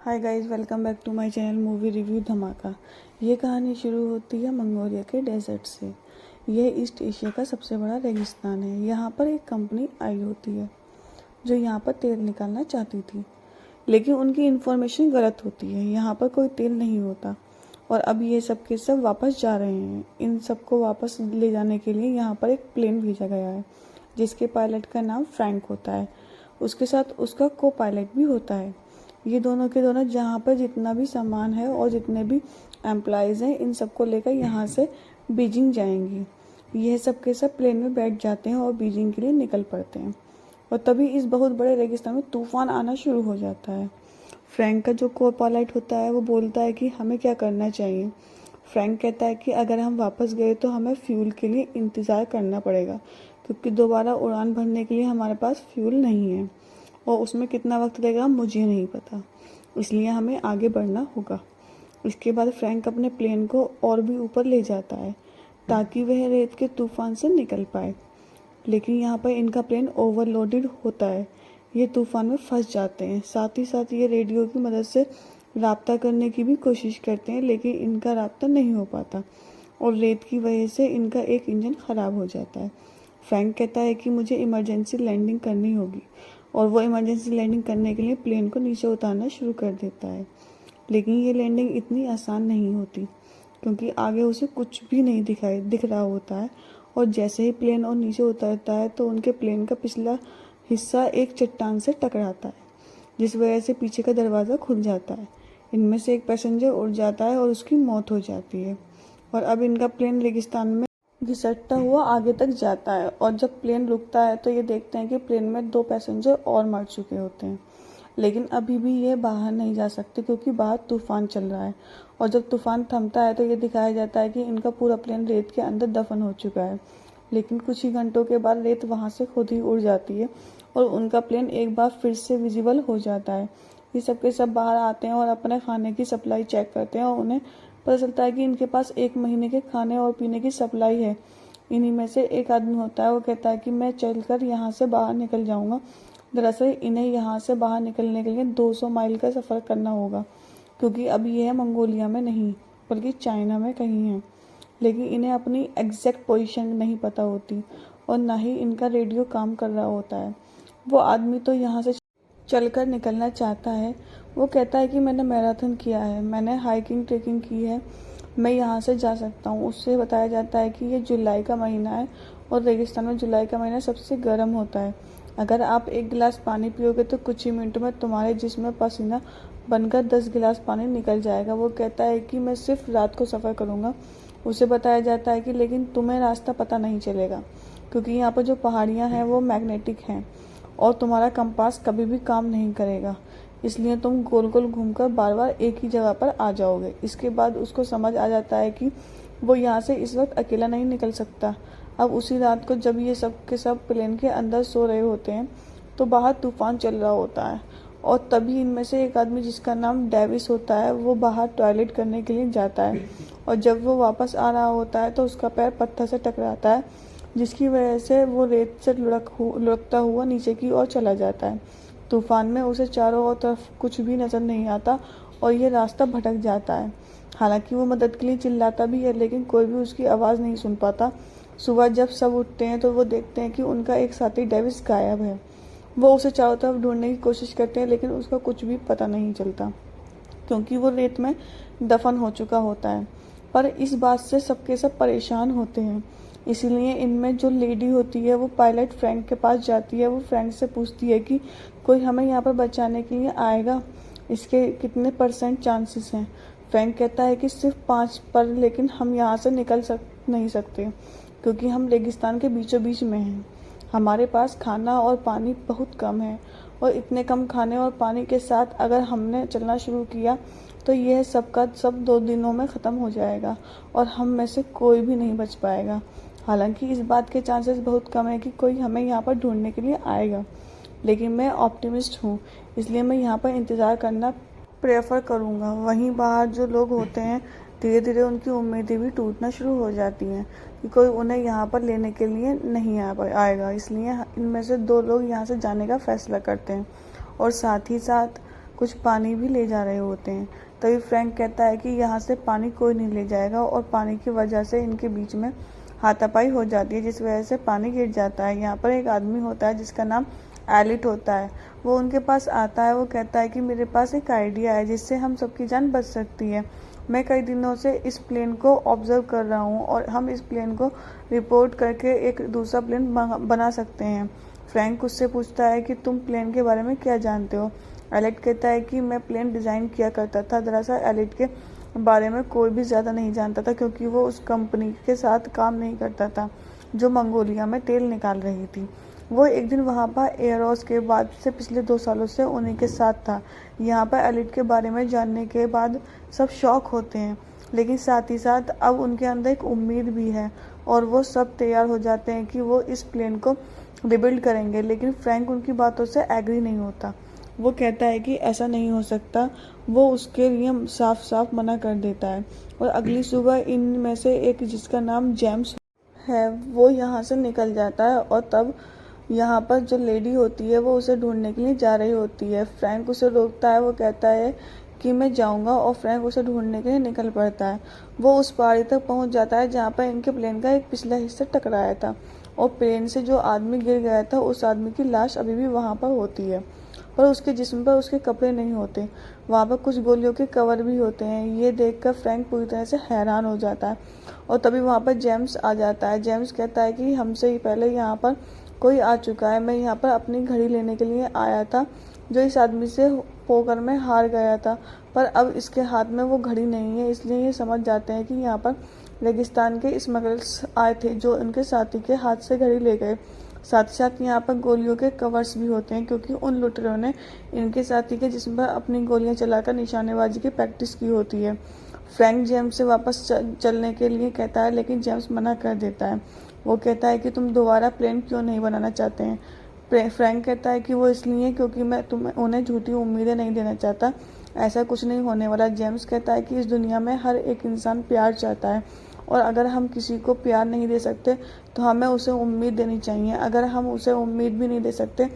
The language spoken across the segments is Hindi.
Hi guys, welcome back to my channel movie review Dhamaka. ये कहानी शुरू होती है मंगोलिया के डेजर्ट से। यह ईस्ट एशिया का सबसे बड़ा रेगिस्तान है। यहाँ पर एक कंपनी आई होती है जो यहाँ पर तेल निकालना चाहती थी, लेकिन उनकी इन्फॉर्मेशन गलत होती है। यहाँ पर कोई तेल नहीं होता और अब ये सब के सब वापस जा रहे हैं। इन सबको वापस ले जाने के लिए यहाँ पर एक प्लेन भेजा गया है जिसके पायलट का नाम फ्रैंक होता है। उसके साथ उसका को पायलट भी होता है। ये दोनों के दोनों जहाँ पर जितना भी सामान है और जितने भी एम्प्लॉयज़ हैं, इन सबको लेकर यहाँ से बीजिंग जाएंगी। यह सब के सब प्लेन में बैठ जाते हैं और बीजिंग के लिए निकल पड़ते हैं। और तभी इस बहुत बड़े रेगिस्तान में तूफान आना शुरू हो जाता है। फ्रैंक का जो को पायलट होता है वो बोलता है कि हमें क्या करना चाहिए। फ्रैंक कहता है कि अगर हम वापस गए तो हमें फ्यूल के लिए इंतज़ार करना पड़ेगा, क्योंकि दोबारा उड़ान भरने के लिए हमारे पास फ्यूल नहीं है और उसमें कितना वक्त लगेगा मुझे नहीं पता, इसलिए हमें आगे बढ़ना होगा। इसके बाद फ्रैंक अपने प्लेन को और भी ऊपर ले जाता है ताकि वह रेत के तूफान से निकल पाए, लेकिन यहाँ पर इनका प्लेन ओवरलोडेड होता है। ये तूफान में फंस जाते हैं। साथ ही साथ ये रेडियो की मदद से राब्ता करने की भी कोशिश करते हैं, लेकिन इनका राब्ता नहीं हो पाता और रेत की वजह से इनका एक इंजन ख़राब हो जाता है। फ्रैंक कहता है कि मुझे इमरजेंसी लैंडिंग करनी होगी और वो इमरजेंसी लैंडिंग करने के लिए प्लेन को नीचे उतारना शुरू कर देता है। लेकिन ये लैंडिंग इतनी आसान नहीं होती, क्योंकि आगे उसे कुछ भी नहीं दिख रहा होता है और जैसे ही प्लेन और नीचे उतरता है तो उनके प्लेन का पिछला हिस्सा एक चट्टान से टकराता है, जिस वजह से पीछे का दरवाज़ा खुल जाता है। इनमें से एक पैसेंजर उड़ जाता है और उसकी मौत हो जाती है। और अब इनका प्लेन रेगिस्तान में घिसटता हुआ आगे तक जाता है और जब प्लेन रुकता है तो ये देखते हैं कि प्लेन में 2 पैसेंजर और मर चुके होते हैं। लेकिन अभी भी ये बाहर नहीं जा सकते क्योंकि बाहर तूफान चल रहा है और जब तूफान थमता है तो ये दिखाया जाता है कि इनका पूरा प्लेन रेत के अंदर दफन हो चुका है। लेकिन कुछ ही घंटों के बाद रेत वहाँ से खुद ही उड़ जाती है और उनका प्लेन एक बार फिर से विजिबल हो जाता है। ये सब के सब बाहर आते हैं और अपने खाने की सप्लाई चेक करते हैं और उन्हें पता चलता है कि इनके पास 1 महीने के खाने और पीने की सप्लाई है। इन्हीं में से एक आदमी होता है, वो कहता है कि मैं चलकर यहाँ से बाहर निकल जाऊँगा। दरअसल इन्हें यहाँ से बाहर निकलने के लिए 200 माइल का सफ़र करना होगा, क्योंकि अब यह मंगोलिया में नहीं बल्कि चाइना में कहीं है। लेकिन इन्हें अपनी एग्जैक्ट पोजीशन नहीं पता होती और ना ही इनका रेडियो काम कर रहा होता है। वो आदमी तो यहाँ से चलकर निकलना चाहता है। वो कहता है कि मैंने मैराथन किया है, मैंने हाइकिंग ट्रेकिंग की है, मैं यहाँ से जा सकता हूँ। उससे बताया जाता है कि ये जुलाई का महीना है और रेगिस्तान में जुलाई का महीना सबसे गर्म होता है। अगर आप 1 गिलास पानी पियोगे तो कुछ ही मिनटों में तुम्हारे जिस्म में पसीना बनकर 10 गिलास पानी निकल जाएगा। वो कहता है कि मैं सिर्फ रात को सफ़र करूँगा। उसे बताया जाता है कि लेकिन तुम्हें रास्ता पता नहीं चलेगा, क्योंकि यहाँ पर जो पहाड़ियाँ हैं वो मैग्नेटिक हैं और तुम्हारा कंपास कभी भी काम नहीं करेगा, इसलिए तुम गोल गोल घूमकर बार बार एक ही जगह पर आ जाओगे। इसके बाद उसको समझ आ जाता है कि वो यहाँ से इस वक्त अकेला नहीं निकल सकता। अब उसी रात को जब ये सब के सब प्लेन के अंदर सो रहे होते हैं तो बाहर तूफान चल रहा होता है और तभी इनमें से एक आदमी जिसका नाम डेविस होता है वो बाहर टॉयलेट करने के लिए जाता है और जब वो वापस आ रहा होता है तो उसका पैर पत्थर से टकराता है, जिसकी वजह से वो रेत से लुढ़कता हुआ नीचे की ओर चला जाता है। तूफान में उसे चारों ओर तरफ कुछ भी नज़र नहीं आता और ये रास्ता भटक जाता है। हालांकि वो मदद के लिए चिल्लाता भी है, लेकिन कोई भी उसकी आवाज़ नहीं सुन पाता। सुबह जब सब उठते हैं तो वो देखते हैं कि उनका एक साथी डेविस गायब है। वो उसे चारों तरफ ढूंढने की कोशिश करते हैं, लेकिन उसका कुछ भी पता नहीं चलता क्योंकि वो रेत में दफन हो चुका होता है। पर इस बात से सबके सब परेशान होते हैं, इसीलिए इनमें जो लेडी होती है वो पायलट फ्रैंक के पास जाती है। वो फ्रैंक से पूछती है कि कोई हमें यहाँ पर बचाने के लिए आएगा, इसके कितने % चांसेस हैं। फ्रैंक कहता है कि सिर्फ 5 पर, लेकिन हम यहाँ से निकल नहीं सकते क्योंकि हम रेगिस्तान के बीचों बीच में हैं। हमारे पास खाना और पानी बहुत कम है और इतने कम खाने और पानी के साथ अगर हमने चलना शुरू किया तो यह सब का सब 2 दिनों में ख़त्म हो जाएगा और हम में से कोई भी नहीं बच पाएगा। हालांकि इस बात के चांसेस बहुत कम है कि कोई हमें यहाँ पर ढूंढने के लिए आएगा, लेकिन मैं ऑप्टिमिस्ट हूँ, इसलिए मैं यहाँ पर इंतज़ार करना प्रेफर करूँगा। वहीं बाहर जो लोग होते हैं धीरे धीरे उनकी उम्मीदें भी टूटना शुरू हो जाती हैं कि कोई उन्हें यहाँ पर लेने के लिए नहीं आएगा। इसलिए इनमें से 2 लोग यहाँ से जाने का फैसला करते हैं और साथ ही साथ कुछ पानी भी ले जा रहे होते हैं। तभी फ्रैंक कहता है कि यहाँ से पानी कोई नहीं ले जाएगा, और पानी की वजह से इनके बीच में हाथापाई हो जाती है, जिस वजह से पानी गिर जाता है। यहाँ पर एक आदमी होता है जिसका नाम एलिट होता है। वो उनके पास आता है। वो कहता है कि मेरे पास एक आइडिया है जिससे हम सबकी जान बच सकती है। मैं कई दिनों से इस प्लेन को ऑब्जर्व कर रहा हूँ, और हम इस प्लेन को रिपोर्ट करके एक दूसरा प्लेन बना सकते हैं। फ्रैंक उससे पूछता है कि तुम प्लेन के बारे में क्या जानते हो। एलिट कहता है कि मैं प्लेन डिज़ाइन किया करता था। दरअसल एलिट के बारे में कोई भी ज़्यादा नहीं जानता था, क्योंकि वो उस कंपनी के साथ काम नहीं करता था जो मंगोलिया में तेल निकाल रही थी। वो एक दिन वहाँ पर एयरोस के बाद से पिछले 2 सालों से उन्हीं के साथ था। यहाँ पर एलिट के बारे में जानने के बाद सब शॉक होते हैं, लेकिन साथ ही साथ अब उनके अंदर एक उम्मीद भी है, और वो सब तैयार हो जाते हैं कि वो इस प्लेन को रिबिल्ड करेंगे। लेकिन फ्रैंक उनकी बातों से एग्री नहीं होता। वो कहता है कि ऐसा नहीं हो सकता। वो उसके लिए साफ साफ मना कर देता है। और अगली सुबह इनमें से एक, जिसका नाम जेम्स है, वो यहाँ से निकल जाता है, और तब यहाँ पर जो लेडी होती है वो उसे ढूंढने के लिए जा रही होती है। फ्रैंक उसे रोकता है। वो कहता है कि मैं जाऊँगा, और फ्रैंक उसे ढूंढने के लिए निकल पड़ता है। वो उस पहाड़ी तक पहुँच जाता है जहाँ पर इनके प्लेन का एक पिछला हिस्सा टकराया था, और प्लेन से जो आदमी गिर गया था उस आदमी की लाश अभी भी वहाँ पर होती है, पर उसके जिस्म पर उसके कपड़े नहीं होते। वहाँ पर कुछ गोलियों के कवर भी होते हैं। ये देखकर फ्रैंक पूरी तरह से हैरान हो जाता है, और तभी वहाँ पर जेम्स आ जाता है। जेम्स कहता है कि हमसे ही पहले यहाँ पर कोई आ चुका है। मैं यहाँ पर अपनी घड़ी लेने के लिए आया था, जो इस आदमी से पोकर में हार गया था, पर अब इसके हाथ में वो घड़ी नहीं है। इसलिए ये समझ जाते हैं कि यहाँ पर रेगिस्तान के स्मगलर्स आए थे, जो उनके साथी के हाथ से घड़ी ले गए। साथ ही साथ यहाँ पर गोलियों के कवर्स भी होते हैं, क्योंकि उन लुटेरों ने इनके साथी के जिस्म पर अपनी गोलियां चलाकर निशानेबाजी की प्रैक्टिस की होती है। फ्रैंक जेम्स से वापस चलने के लिए कहता है, लेकिन जेम्स मना कर देता है। वो कहता है कि तुम दोबारा प्लेन क्यों नहीं बनाना चाहते हैं। फ्रैंक कहता है कि वो इसलिए क्योंकि मैं उन्हें झूठी उम्मीदें नहीं देना चाहता। ऐसा कुछ नहीं होने वाला। जेम्स कहता है कि इस दुनिया में हर एक इंसान प्यार चाहता है, और अगर हम किसी को प्यार नहीं दे सकते तो हमें उसे उम्मीद देनी चाहिए। अगर हम उसे उम्मीद भी नहीं दे सकते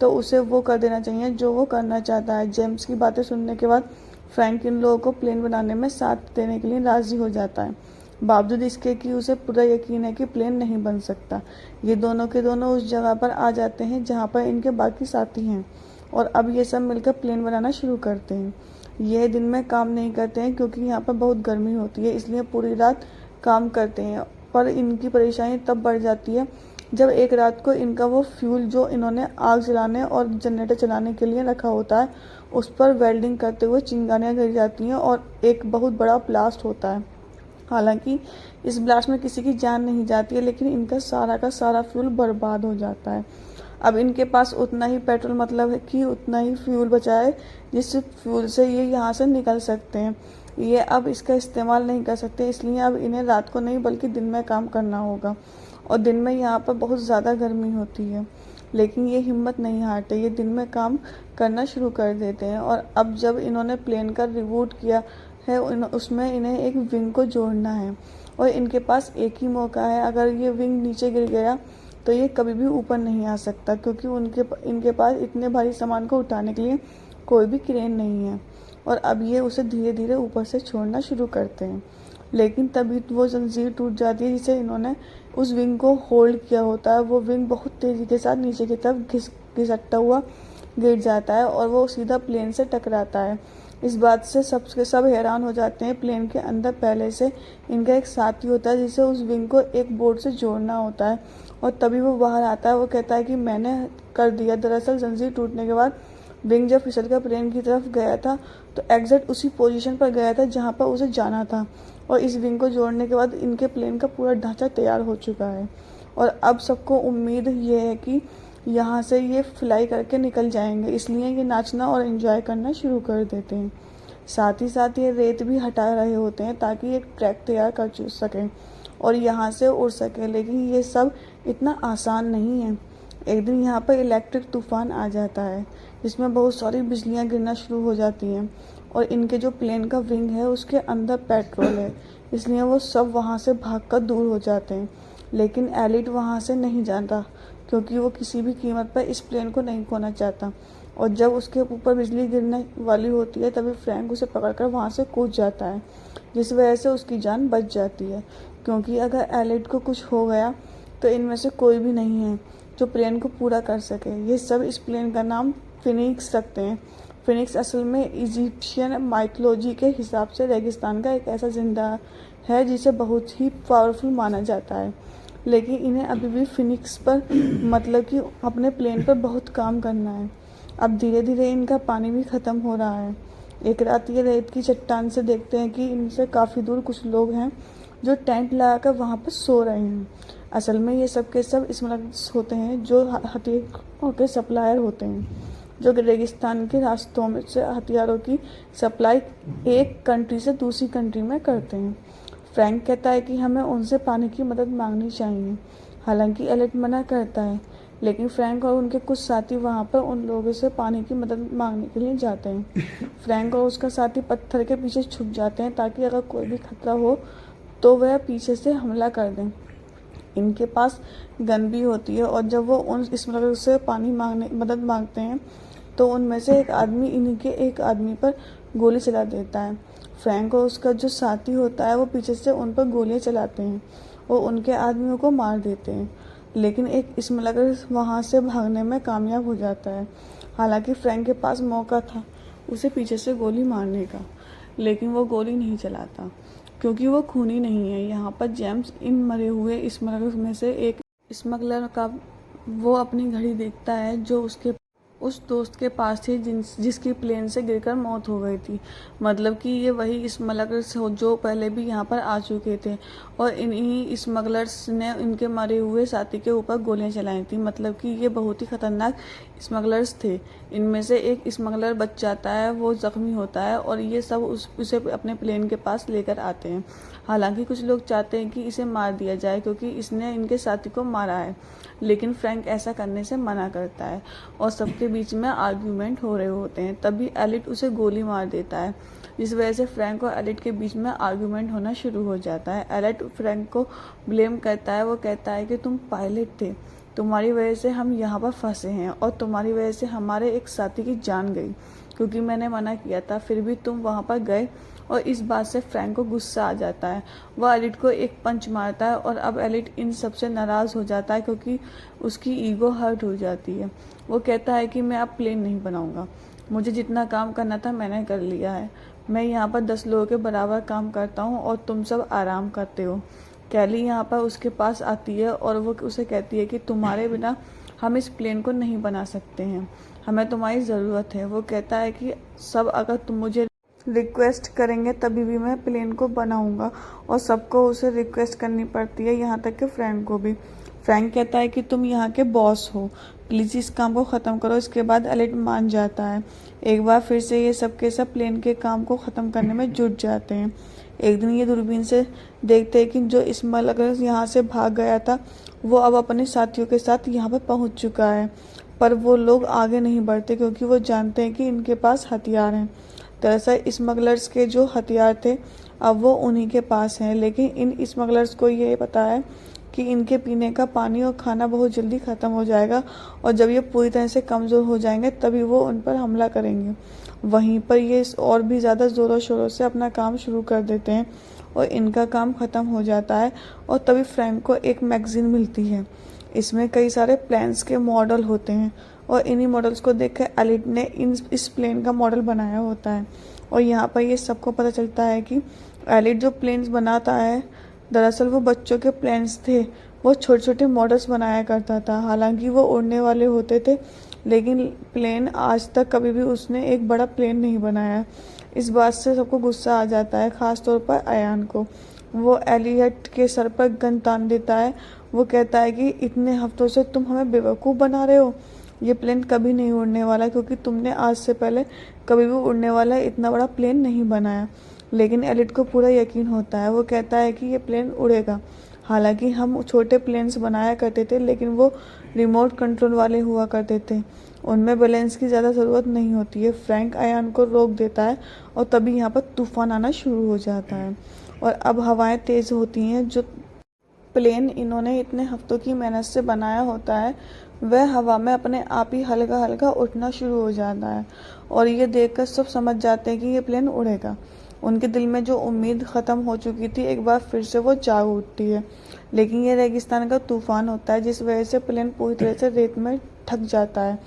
तो उसे वो कर देना चाहिए जो वो करना चाहता है। जेम्स की बातें सुनने के बाद फ्रैंक इन लोगों को प्लेन बनाने में साथ देने के लिए राजी हो जाता है, बावजूद इसके कि उसे पूरा यकीन है कि प्लेन नहीं बन सकता। ये दोनों के दोनों उस जगह पर आ जाते हैं जहाँ पर इनके बाकी साथी हैं, और अब ये सब मिलकर प्लेन बनाना शुरू करते हैं। यह दिन में काम नहीं करते हैं, क्योंकि यहाँ पर बहुत गर्मी होती है, इसलिए पूरी रात काम करते हैं। पर इनकी परेशानी तब बढ़ जाती है जब एक रात को इनका वो फ्यूल जो इन्होंने आग जलाने और जनरेटर चलाने के लिए रखा होता है, उस पर वेल्डिंग करते हुए चिंगारियाँ गिर जाती हैं, और एक बहुत बड़ा ब्लास्ट होता है। हालांकि इस ब्लास्ट में किसी की जान नहीं जाती है, लेकिन इनका सारा का सारा फ्यूल बर्बाद हो जाता है। अब इनके पास उतना ही पेट्रोल, मतलब है कि उतना ही फ्यूल बचा है जिस फ्यूल से ये यहाँ से निकल सकते हैं। ये अब इसका इस्तेमाल नहीं कर सकते, इसलिए अब इन्हें रात को नहीं बल्कि दिन में काम करना होगा, और दिन में यहाँ पर बहुत ज़्यादा गर्मी होती है। लेकिन ये हिम्मत नहीं हारते, ये दिन में काम करना शुरू कर देते हैं। और अब जब इन्होंने प्लेन का रिबूट किया है, उसमें इन्हें एक विंग को जोड़ना है, और इनके पास एक ही मौका है। अगर ये विंग नीचे गिर गया तो ये कभी भी ऊपर नहीं आ सकता, क्योंकि इनके पास इतने भारी सामान को उठाने के लिए कोई भी क्रेन नहीं है। और अब ये उसे धीरे धीरे ऊपर से छोड़ना शुरू करते हैं, लेकिन तभी वो जंजीर टूट जाती है जिसे इन्होंने उस विंग को होल्ड किया होता है। वो विंग बहुत तेज़ी के साथ नीचे की तरफ घिसटता हुआ गिर जाता है, और वो सीधा प्लेन से टकराता है। इस बात से सब हैरान हो जाते हैं। प्लेन के अंदर पहले से इनका एक साथी होता है जिसे उस विंग को एक बोर्ड से जोड़ना होता है, और तभी वो बाहर आता है। वो कहता है कि मैंने कर दिया। दरअसल जंजीर टूटने के बाद विंग जब फिसल कर प्लेन की तरफ गया था तो एग्जैक्ट उसी पोजीशन पर गया था जहां पर उसे जाना था, और इस विंग को जोड़ने के बाद इनके प्लेन का पूरा ढांचा तैयार हो चुका है। और अब सबको उम्मीद ये है कि यहाँ से ये फ्लाई करके निकल जाएंगे, इसलिए ये नाचना और एंजॉय करना शुरू कर देते हैं। साथ ही साथ ये रेत भी हटा रहे होते हैं ताकि एक ट्रैक तैयार कर सकें और यहाँ से उड़ सकें। लेकिन ये सब इतना आसान नहीं है। एक दिन यहाँ पर इलेक्ट्रिक तूफान आ जाता है जिसमें बहुत सारी बिजलियाँ गिरना शुरू हो जाती हैं, और इनके जो प्लेन का विंग है उसके अंदर पेट्रोल है, इसलिए वो सब वहाँ से भागकर दूर हो जाते हैं। लेकिन एलिट वहाँ से नहीं जाता, क्योंकि वो किसी भी कीमत पर इस प्लेन को नहीं खोना चाहता, और जब उसके ऊपर बिजली गिरने वाली होती है तभी फ्रैंक उसे पकड़कर वहाँ से कूद जाता है, जिस वजह से उसकी जान बच जाती है। क्योंकि अगर एलिट को कुछ हो गया तो इनमें से कोई भी नहीं है जो प्लेन को पूरा कर सके। ये सब इस प्लेन का नाम फिनिक्स रखते हैं। फिनिक्स असल में इजिप्शियन माइथोलॉजी के हिसाब से रेगिस्तान का एक ऐसा जिंदा है जिसे बहुत ही पावरफुल माना जाता है, लेकिन इन्हें अभी भी फिनिक्स पर मतलब कि अपने प्लेन पर बहुत काम करना है। अब धीरे धीरे इनका पानी भी ख़त्म हो रहा है। एक रात ये रेत की चट्टान से देखते हैं कि इनसे काफ़ी दूर कुछ लोग हैं जो टेंट लगाकर वहाँ पर सो रहे हैं। असल में ये सब के सब स्मगलर्स होते हैं जो हथियारों के सप्लायर होते हैं, जो रेगिस्तान के रास्तों में से हथियारों की सप्लाई एक कंट्री से दूसरी कंट्री में करते हैं। फ्रैंक कहता है कि हमें उनसे पानी की मदद मांगनी चाहिए। हालांकि एलिट मना करता है, लेकिन फ्रैंक और उनके कुछ साथी वहाँ पर उन लोगों से पानी की मदद मांगने के लिए जाते हैं। फ्रैंक और उसका साथी पत्थर के पीछे छुप जाते हैं ताकि अगर कोई भी खतरा हो तो वह पीछे से हमला कर दें। इनके पास गन भी होती है और जब वो उन स्मगलर से मदद मांगते हैं तो उनमें से एक आदमी इन्हीं के एक आदमी पर गोली चला देता है। फ्रैंक और उसका जो साथी होता है वो पीछे से उन पर गोलियां चलाते हैं और उनके आदमियों को मार देते हैं, लेकिन एक स्मगलर वहाँ से भागने में कामयाब हो जाता है। हालांकि फ्रैंक के पास मौका था उसे पीछे से गोली मारने का, लेकिन वो गोली नहीं चलाता क्योंकि वो खूनी नहीं है। यहाँ पर जेम्स इन मरे हुए स्मगलर में से एक स्मगलर का वो अपनी घड़ी देखता है जो उसके उस दोस्त के पास थी जिसकी प्लेन से गिरकर मौत हो गई थी। मतलब कि ये वही स्मगलर्स जो पहले भी यहाँ पर आ चुके थे और इन्हीं स्मगलर्स ने इनके मरे हुए साथी के ऊपर गोलियां चलाई थी। मतलब कि ये बहुत ही खतरनाक स्मगलर्स थे। इनमें से एक स्मगलर बच जाता है, वो जख्मी होता है और ये सब उसे अपने प्लेन के पास लेकर आते हैं। हालांकि कुछ लोग चाहते हैं कि इसे मार दिया जाए क्योंकि इसने इनके साथी को मारा है, लेकिन फ्रैंक ऐसा करने से मना करता है और सबके बीच में आर्ग्यूमेंट हो रहे होते हैं। तभी एलिट उसे गोली मार देता है, जिस वजह से फ्रैंक और एलिट के बीच में आर्ग्यूमेंट होना शुरू हो जाता है। एलिट फ्रैंक को ब्लेम करता है। वो कहता है कि तुम पायलट थे, तुम्हारी वजह से हम यहाँ पर फंसे हैं और तुम्हारी वजह से हमारे एक साथी की जान गई क्योंकि मैंने मना किया था, फिर भी तुम वहाँ पर गए। और इस बात से फ्रैंक को गुस्सा आ जाता है। वह एलिट को एक पंच मारता है और अब एलिट इन सबसे नाराज़ हो जाता है क्योंकि उसकी ईगो हर्ट हो जाती है। वो कहता है कि मैं अब प्लेन नहीं बनाऊंगा, मुझे जितना काम करना था मैंने कर लिया है। मैं यहाँ पर 10 लोगों के बराबर काम करता हूँ और तुम सब आराम करते हो। कैली यहाँ पर उसके पास आती है और वो उसे कहती है कि तुम्हारे बिना हम इस प्लेन को नहीं बना सकते हैं, हमें तुम्हारी ज़रूरत है। वो कहता है कि सब अगर तुम मुझे रिक्वेस्ट करेंगे तभी भी मैं प्लेन को बनाऊंगा और सबको उसे रिक्वेस्ट करनी पड़ती है, यहाँ तक कि फ्रैंक को भी। फ्रैंक कहता है कि तुम यहाँ के बॉस हो, प्लीज़ इस काम को ख़त्म करो। इसके बाद एलिट मान जाता है। एक बार फिर से ये सब के सब प्लेन के काम को ख़त्म करने में जुट जाते हैं। एक दिन ये दूरबीन से देखते हैं कि जो स्मगलर यहाँ से भाग गया था वो अब अपने साथियों के साथ यहाँ पर पहुँच चुका है, पर वो लोग आगे नहीं बढ़ते क्योंकि वो जानते हैं कि इनके पास हथियार हैं। दरअसल स्मगलर्स के जो हथियार थे अब वो उन्हीं के पास हैं, लेकिन इन स्मगलर्स को ये पता है कि इनके पीने का पानी और खाना बहुत जल्दी ख़त्म हो जाएगा और जब ये पूरी तरह से कमज़ोर हो जाएंगे तभी वो उन पर हमला करेंगे। वहीं पर ये और भी ज़्यादा ज़ोरों शोरों से अपना काम शुरू कर देते हैं और इनका काम ख़त्म हो जाता है। और तभी फ्रैंक को एक मैगज़ीन मिलती है, इसमें कई सारे प्लेन्स के मॉडल होते हैं और इन्हीं मॉडल्स को देखकर एलिट ने इस प्लेन का मॉडल बनाया होता है। और यहाँ पर ये सबको पता चलता है कि एलिट जो प्लेन्स बनाता है दरअसल वो बच्चों के प्लेन्स थे। वो छोटे छोटे मॉडल्स बनाया करता था, हालांकि वो उड़ने वाले होते थे, लेकिन प्लेन आज तक कभी भी उसने एक बड़ा प्लेन नहीं बनाया। इस बात से सबको गुस्सा आ जाता है, ख़ास तौर पर अयान को। वो एलियट के सर पर गन तान देता है। वो कहता है कि इतने हफ्तों से तुम हमें बेवकूफ़ बना रहे हो, ये प्लेन कभी नहीं उड़ने वाला क्योंकि तुमने आज से पहले कभी भी उड़ने वाला इतना बड़ा प्लेन नहीं बनाया। लेकिन एलिट को पूरा यकीन होता है। वो कहता है कि ये प्लेन उड़ेगा। हालांकि हम छोटे प्लेन्स बनाया करते थे, लेकिन वो रिमोट कंट्रोल वाले हुआ करते थे, उनमें बैलेंस की ज़्यादा ज़रूरत नहीं होती है। फ्रैंक अयान को रोक देता है और तभी यहाँ पर तूफान आना शुरू हो जाता है और अब हवाएं तेज़ होती हैं। जो प्लेन इन्होंने इतने हफ्तों की मेहनत से बनाया होता है वह हवा में अपने आप ही हल्का हल्का उठना शुरू हो जाता है और ये देखकर सब समझ जाते हैं कि ये प्लेन उड़ेगा। उनके दिल में जो उम्मीद ख़त्म हो चुकी थी एक बार फिर से वो जाग उठती है। लेकिन ये रेगिस्तान का तूफान होता है जिस वजह से प्लेन पूरी तरह से रेत में ढक जाता है।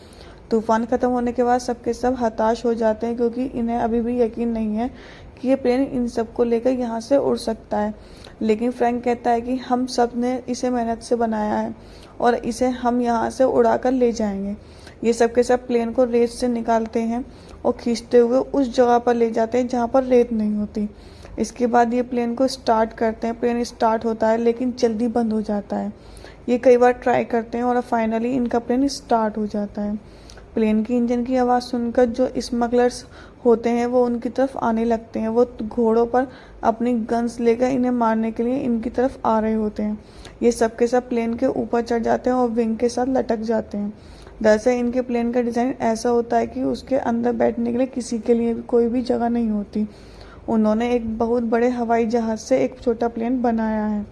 तूफान ख़त्म होने के बाद सबके सब हताश हो जाते हैं क्योंकि इन्हें अभी भी यकीन नहीं है कि ये प्लेन इन सबको लेकर यहाँ से उड़ सकता है। लेकिन फ्रैंक कहता है कि हम सब ने इसे मेहनत से बनाया है और इसे हम यहाँ से उड़ा कर ले जाएंगे। ये सब के सब प्लेन को रेत से निकालते हैं और खींचते हुए उस जगह पर ले जाते हैं जहाँ पर रेत नहीं होती। इसके बाद ये प्लेन को स्टार्ट करते हैं। प्लेन स्टार्ट होता है लेकिन जल्दी बंद हो जाता है। ये कई बार ट्राई करते हैं और फाइनली इनका प्लेन स्टार्ट हो जाता है। प्लेन की इंजन की आवाज़ सुनकर जो स्मगलर्स होते हैं वो उनकी तरफ आने लगते हैं। वो घोड़ों पर अपनी गन्स लेकर इन्हें मारने के लिए इनकी तरफ आ रहे होते हैं। ये सब के सब प्लेन के ऊपर चढ़ जाते हैं और विंग के साथ लटक जाते हैं। दरअसल इनके प्लेन का डिज़ाइन ऐसा होता है कि उसके अंदर बैठने के लिए किसी के लिए भी कोई भी जगह नहीं होती। उन्होंने एक बहुत बड़े हवाई जहाज़ से एक छोटा प्लेन बनाया है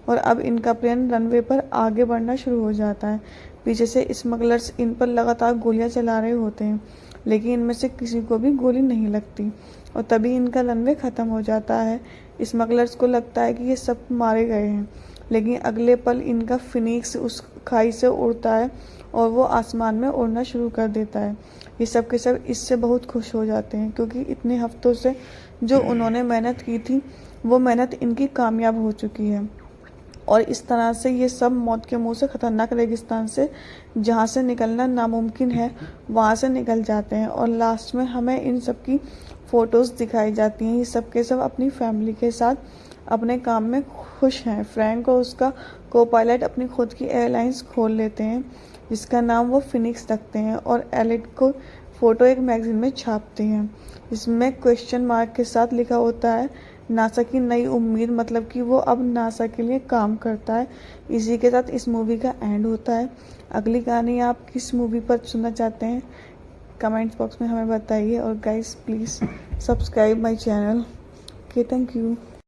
और अब इनका प्लेन रनवे पर आगे बढ़ना शुरू हो जाता है। पीछे से स्मगलर्स इन पर लगातार गोलियां चला रहे होते हैं लेकिन इनमें से किसी को भी गोली नहीं लगती और तभी इनका रनवे ख़त्म हो जाता है। स्मगलर्स को लगता है कि ये सब मारे गए हैं लेकिन अगले पल इनका फिनिक्स उस खाई से उड़ता है और वो आसमान में उड़ना शुरू कर देता है। ये सब के सब इससे बहुत खुश हो जाते हैं क्योंकि इतने हफ्तों से जो उन्होंने मेहनत की थी वो मेहनत इनकी कामयाब हो चुकी है और इस तरह से ये सब मौत के मुंह से खतरनाक रेगिस्तान से जहाँ से निकलना नामुमकिन है वहाँ से निकल जाते हैं। और लास्ट में हमें इन सब की फ़ोटोज़ दिखाई जाती हैं। ये सब के सब अपनी फैमिली के साथ अपने काम में खुश हैं। फ्रैंक और उसका को पायलट अपनी खुद की एयरलाइंस खोल लेते हैं जिसका नाम वो फिनिक्स रखते हैं और एलिट को फ़ोटो एक मैगज़ीन में छापते हैं। इसमें क्वेश्चन मार्क के साथ लिखा होता है नासा की नई उम्मीद, मतलब कि वो अब नासा के लिए काम करता है। इसी के साथ इस मूवी का एंड होता है। अगली कहानी आप किस मूवी पर सुनना चाहते हैं कमेंट्स बॉक्स में हमें बताइए और guys please subscribe my channel. Okay, thank you.